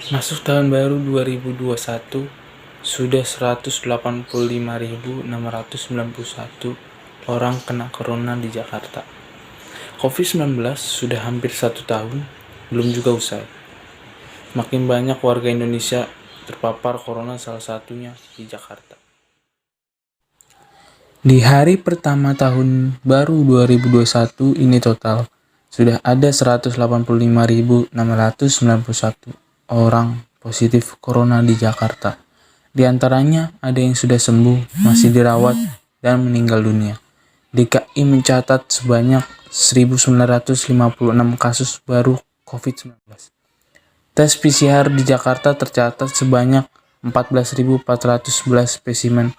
Masuk tahun baru 2021, sudah 185.691 orang kena corona di Jakarta. COVID-19 sudah hampir 1 tahun, belum juga usai. Makin banyak warga Indonesia terpapar corona, salah satunya di Jakarta. Di hari pertama tahun baru 2021 ini total sudah ada 185.691 orang positif corona di Jakarta. Di antaranya ada yang sudah sembuh, masih dirawat, dan meninggal dunia. DKI mencatat sebanyak 1.956 kasus baru COVID-19. Tes PCR di Jakarta tercatat sebanyak 14.411 spesimen.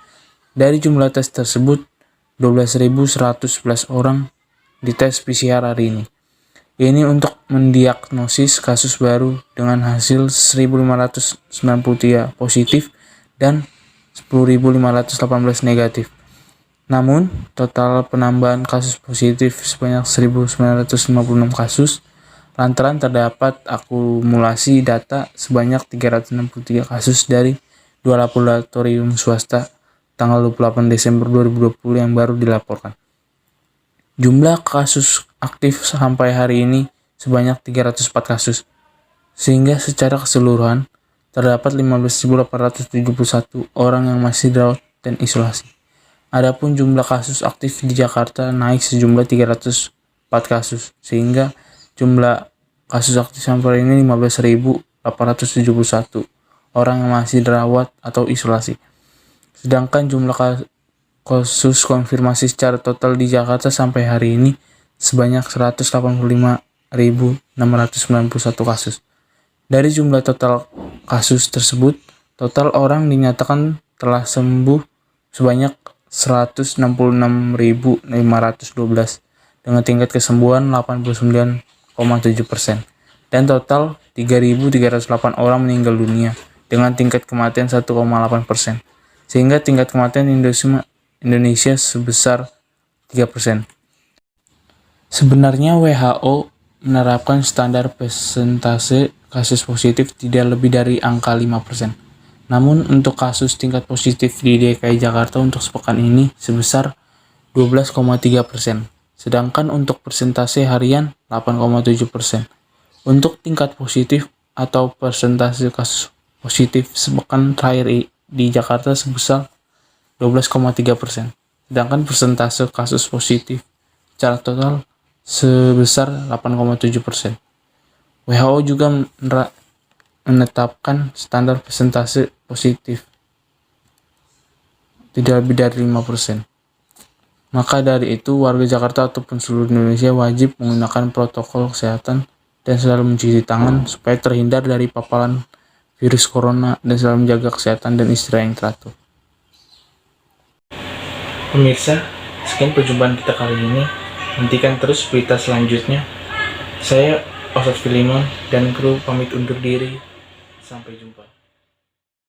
Dari jumlah tes tersebut, 12.111 orang dites PCR hari ini. Ini untuk mendiagnosis kasus baru dengan hasil 1.593 positif dan 10.518 negatif. Namun, total penambahan kasus positif sebanyak 1.956 kasus lantaran terdapat akumulasi data sebanyak 363 kasus dari 2 laboratorium swasta tanggal 28 Desember 2020 yang baru dilaporkan. Jumlah kasus aktif sampai hari ini sebanyak 304 kasus, sehingga secara keseluruhan terdapat 15.871 orang yang masih dirawat dan isolasi. Adapun jumlah kasus aktif di Jakarta naik sejumlah 304 kasus, sehingga jumlah kasus aktif sampai hari ini 15.871 orang yang masih dirawat atau isolasi. Sedangkan jumlah kasus konfirmasi secara total di Jakarta sampai hari ini sebanyak 185.691 kasus. Dari jumlah total kasus tersebut, total orang dinyatakan telah sembuh sebanyak 166.512 dengan tingkat kesembuhan 89,7%, dan total 3.308 orang meninggal dunia dengan tingkat kematian 1,8%, sehingga tingkat kematian Indonesia sebesar 3%. Sebenarnya WHO menerapkan standar persentase kasus positif tidak lebih dari angka 5%. Namun untuk kasus tingkat positif di DKI Jakarta untuk sepekan ini sebesar 12,3%. Sedangkan untuk persentase harian 8,7%. Untuk tingkat positif atau persentase kasus positif sepekan terakhir di Jakarta sebesar 12,3%. Sedangkan persentase kasus positif secara total sebesar 8,7%. WHO juga menetapkan standar persentase positif tidak lebih dari 5%. Maka dari itu, warga Jakarta ataupun seluruh Indonesia wajib menggunakan protokol kesehatan dan selalu mencuci tangan supaya terhindar dari paparan virus corona dan selalu menjaga kesehatan dan istirahat yang teratur. Pemirsa, sekian perjumpaan kita kali ini. Nantikan terus berita selanjutnya. Saya Ustadz Filimon dan kru pamit undur diri. Sampai jumpa.